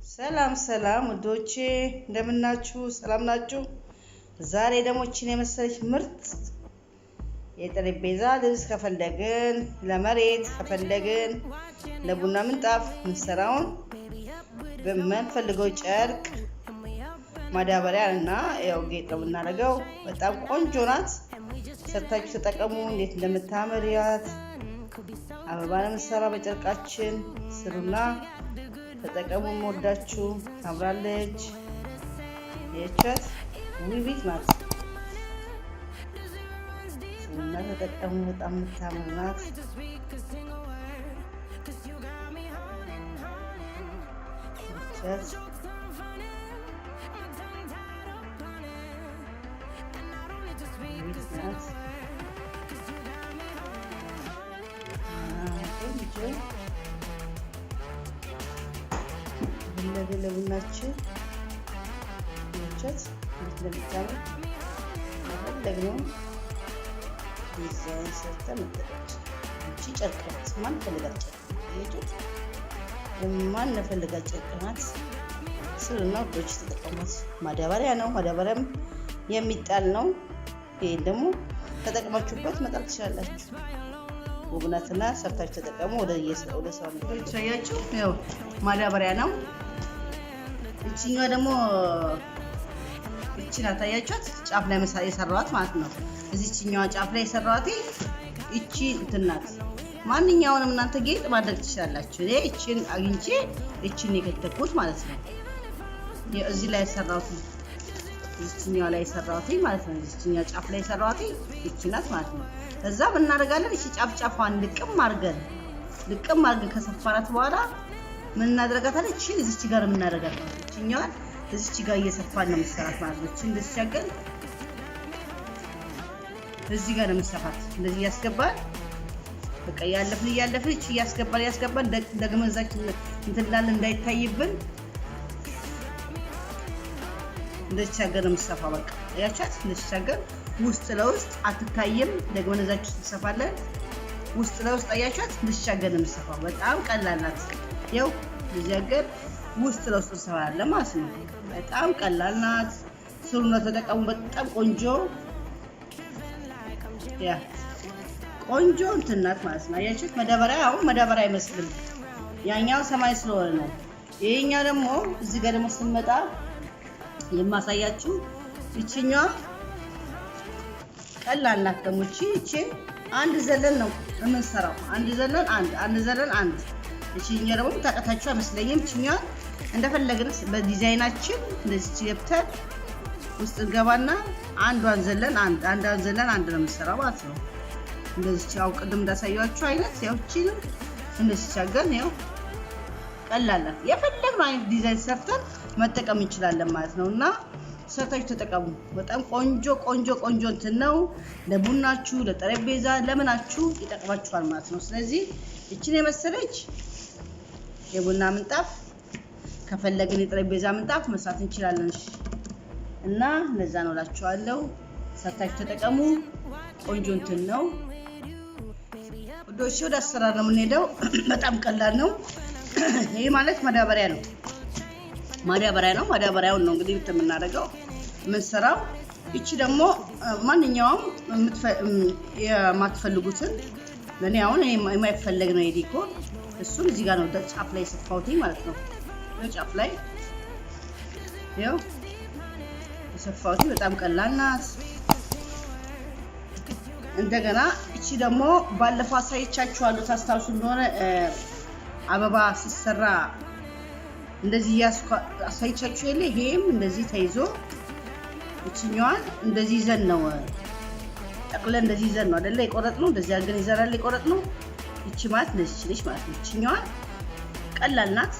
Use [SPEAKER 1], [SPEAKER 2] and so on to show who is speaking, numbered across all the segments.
[SPEAKER 1] ሰላም ሰላም ውዶቼ እንደምናችሁ ሰላም ናችሁ? ዛሬ ደግሞ እቺን የመሰለች ምርጥ የጠረጴዛ ልብስ ከፈለግን ለመሬት ከፈለግን ለቡና ምንጣፍ እንሰራውን በምንፈልገው ጨርቅ ማዳበሪያ እና ያው ጌጥ ነው የምናደርገው። በጣም ቆንጆ ናት። ሰርታችሁ ተጠቀሙ። እንዴት እንደምታምር ያት አበባ ለምሰራ በጨርቃችን ስሩና ተጠቀሙ። ወዳችሁ ታምራለች። የቻት ውቢት ናት እና ተጠቀሙ። በጣም የምታምር ናት። የቻት ውቢት ናት። ለቡናችን የቻት እንደምታምር ፈለግነው ዲዛይን ሰርተን መጠቀም። እቺ ጨርቅ ናት። ማን ፈልጋት ጨርቅ ማን ፈልጋት ጨርቅ ናት። ስሩና ወዶች ተጠቀሙት። ማዳበሪያ ነው። ማዳበሪያም የሚጣል ነው። ይሄን ደግሞ ተጠቅማችሁበት መጣል ትችላላችሁ። ውብናትና ሰርታችሁ ተጠቀሙ። ወደ ሰው ነው ታያችሁ። ያው ማዳበሪያ ነው። እቺኛው ደግሞ እቺ ናት። ታያችኋት ጫፍ ላይ የሰራዋት ማለት ነው። እዚህኛው ጫፍ ላይ የሰራዋት እቺ እንትን ናት። ማንኛውንም እናንተ ጌጥ ማድረግ ትችላላችሁ። እኔ እቺን አግኝቼ እቺን የከተኩት ማለት ነው። እዚህ ላይ የሰራሁት እዚህኛው ላይ የሰራሁት ማለት ነው። እዚህኛው ጫፍ ላይ የሰራሁት እቺ ናት ማለት ነው። ከዛ ምን እናደርጋለን? እቺ ጫፏን ልቅም አድርገን ከሰፋናት በኋላ ምን እናደርጋታለን? እቺን እዚች ጋር ምን እናደርጋለን? እቺኛዋን እዚች ጋር እየሰፋን ነው መስራት ማለት ነው። እቺን እንደዚህ ያገል እዚህ ጋር ነው መስራት። እንደዚህ ያስገባል። በቃ ያለፍን እቺ ያስገባን ደግመን እዛችን እንትን ላለ እንዳይታይብን እንደዚህ ያገር ነው መስፋ። በቃ ያቻት እንደዚህ ያገር ውስጥ ለውስጥ አትታይም። ደግመን እዛችን ትሰፋለን። ውስጥ ለውስጥ አያቻት እንደዚህ ያገር ነው መስፋ። በጣም ቀላል ናት። ያው እንደዚህ ያገር ውስጥ ለውስጥ እንሰራለን ማለት ነው። በጣም ቀላል ናት። ስሩና ተጠቀሙ። በጣም ቆንጆ ቆንጆ እንትን ናት ማለት ነው። አያችሁት? መዳበሪያ አይመስልም። ያኛው ሰማይ ስለሆነ ነው። ይሄኛው ደግሞ እዚህ ጋር ደግሞ ስንመጣ የማሳያችሁ እቺኛው ቀላል ናት። ደግሞ እቺ አንድ ዘለን ነው የምንሰራው። አንድ ዘለን አንድ እቺኛው ደግሞ ታቀታችሁ አይመስለኝም። እቺኛው እንደፈለግን በዲዛይናችን እንደዚህ ገብተን ውስጥ እንገባና አንዷን ዘለን አንድ ነው የምንሰራው ማለት ነው። እንደዚህ ያው ቅድም እንዳሳያችሁ አይነት ያው እቺንም እንደዚህ ቻገን ያው ቀላል ናት። የፈለግነው አይነት ዲዛይን ሰርተን መጠቀም እንችላለን ማለት ነውና ሰርታችሁ ተጠቀሙ። በጣም ቆንጆ እንትን ነው። ለቡናችሁ፣ ለጠረጴዛ፣ ለምናችሁ ይጠቅማችኋል ማለት ነው። ስለዚህ እቺን የመሰለች የቡና ምንጣፍ ከፈለግን የጠረጴዛ ምንጣፍ መስራት እንችላለን እና ለዛ ነው እላችኋለሁ። ሰርታችሁ ተጠቀሙ። ቆንጆ እንትን ነው ወዶች። ወደ አሰራር ነው የምንሄደው። በጣም ቀላል ነው። ይሄ ማለት ማዳበሪያ ነው። ማዳበሪያውን ነው እንግዲህ የምናደርገው የምንሰራው። እቺ ደግሞ ማንኛውም የማትፈልጉትን ለኔ አሁን የማይፈለግ ነው የዲኮር እሱን እዚህ ጋር ነው ጫፍ ላይ የሰፋሁት ማለት ነው። ጫፍ ላይ ያው የሰፋሁት በጣም ቀላል ናት። እንደገና እቺ ደግሞ ባለፈው አሳይቻችኋለሁ ታስታውሱ እንደሆነ አበባ ሲሰራ እንደዚህ አሳይቻችሁ የለ። ይሄም እንደዚህ ተይዞ እቺኛዋን እንደዚህ ይዘን ነው ጠቅለን እንደዚህ ይዘን ነው አይደለ የቆረጥነው። እንደዚህ አድርገን ይዘራል የቆረጥነው። እቺ ማለት እንደዚህ ልጅ ማለት ነው። እቺኛዋን ቀላል ናት።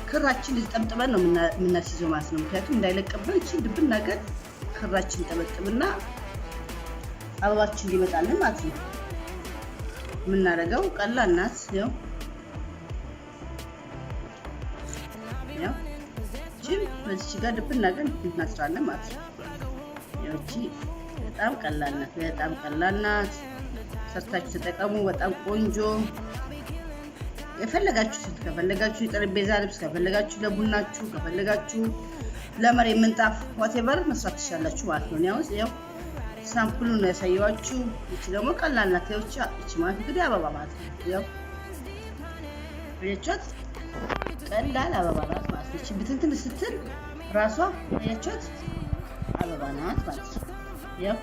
[SPEAKER 1] ክራችን ጠምጥመን ነው የምናስይዘው ማለት ነው። ምክንያቱም እንዳይለቅብን እቺ ድብን ነገር ክራችን ጠመጥምና አበባችን ሊመጣልን ማለት ነው የምናደርገው። ቀላል ናት። ያው በዚህ ጋር ድብን ነገር እናስራለን ማለት ነው። ያው እቺ በጣም ቀላል ናት። ሰርታችሁ ተጠቀሙ። በጣም ቆንጆ የፈለጋችሁት ከፈለጋችሁ የጠረጴዛ ልብስ ከፈለጋችሁ ለቡናችሁ ከፈለጋችሁ ለመሬት ምንጣፍ whatever መስራት ትችላላችሁ ማለት ነው። ያው ሳምፕሉን ነው ያሳየኋችሁ። እቺ ደግሞ ቀላል ናት። እቺ ማለት እንግዲህ አበባ ማለት ነው። ያው እያችሁት ቀላል አበባ ናት ማለት ነው። እቺ ብትንትን ስትል ራሷ እያችሁት አበባ ናት ማለት ነው። ያው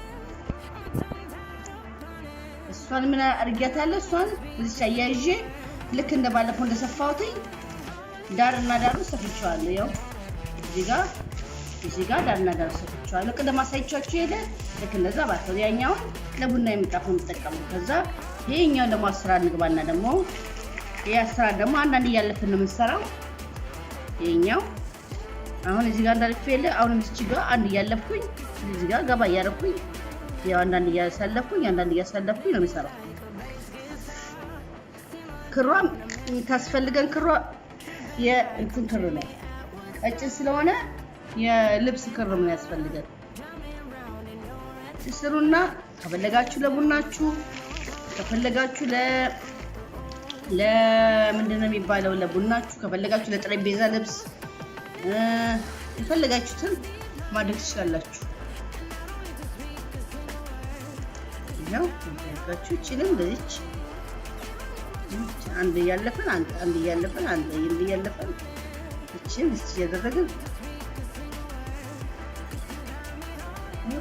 [SPEAKER 1] እሷን ምን አድርጊያታለሁ? እሷን እዚህ አያይዤ ልክ እንደባለፈው እንደሰፋሁት ዳርና ዳሩ ሰፍቼዋለሁ። ያው እዚህ ጋር ዳርና ዳሩ ሰፍቼዋለሁ። ቅድም አሳይቻችሁ ሄደ ልክ እንደዛ ባለው ያኛውን ለቡና የሚጣፈው እንጠቀመው። ከዛ ይሄኛው ደግሞ አስራር ንግባና ደግሞ ይሄ አስራር ደግሞ አንዳንድ እያለፍን ነው የምንሰራው። ይሄኛው አሁን እዚህ ጋር እንዳልፍ የለ አሁን እዚህ ጋር አንድ እያለፍኩኝ እዚህ ጋር ገባ እያረኩኝ ያው አንዳንድ እያሳለፍኩኝ ነው የምሰራው። ክሯም ታስፈልገን ክሯ የእንትን ክር ነው ቀጭን ስለሆነ የልብስ ክር ነው ያስፈልገን። ትስሩና ከፈለጋችሁ ለቡናችሁ ከፈለጋችሁ ለምንድነው የሚባለው ለቡናችሁ ከፈለጋችሁ ለጠረጴዛ ልብስ የፈለጋችሁትን ማድረግ ትችላላችሁ። ያው ከፈለጋችሁ እቺንም ለዚች አንድ እያለፈን እቺን እስቲ ያደረግን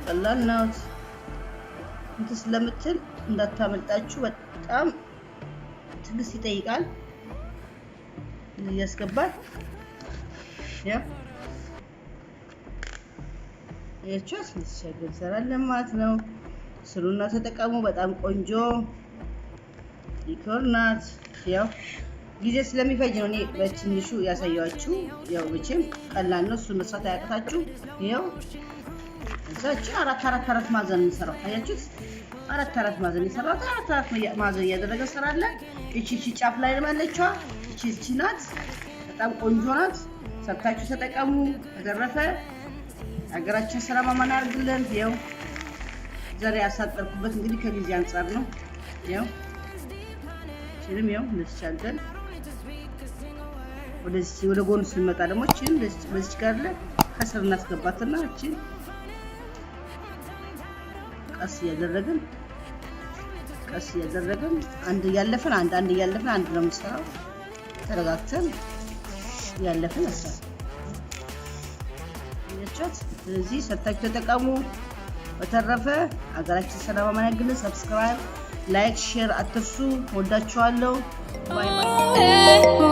[SPEAKER 1] ቀላል ነው። እንትን ስለምትል እንዳታመልጣችሁ በጣም ትግስት ይጠይቃል። ያስገባል ያው የቻስ ልትሸገር ሰራለን ማለት ነው። ስሩና ተጠቀሙ። በጣም ቆንጆ ዲኮር ናት። ያው ጊዜ ስለሚፈጅ ነው እኔ በትንሹ ያሳያችሁ። ያው ብቻም ቀላል ነው። እሱን መስራት አያቅታችሁ። ያው እዛች አራት ማዕዘን እንሰራው። አያችሁት? አራት ማዕዘን እንሰራው። አራት ማዕዘን እያደረገ ሰራለን። እቺ ጫፍ ላይ ለማለችዋ እቺ ናት። በጣም ቆንጆ ናት። ሰርታችሁ ተጠቀሙ። ተደረፈ ሀገራችን ሰላም አማን ያርግልን። ያው ዛሬ ያሳጠርኩበት እንግዲህ ከጊዜ አንፃር ነው። ያው ያው ለስቻልደን ወደ ጎን ስንመጣ ደግሞ እቺን በዚህ ጋር ከስር እናስገባትና እቺን ቀስ እያደረግን አንድ እያለፈን አንድ ነው የምንሰራው። ተረጋግተን እያለፈን አሰራ እያቻት ስለዚህ ሰርታችሁ ተጠቀሙ። በተረፈ ሀገራችን ሰላም አማን ያርግልን። ሰብስክራይብ ላይክ ሼር አትርሱ። ወዳችኋለሁ። ባይ ባይ።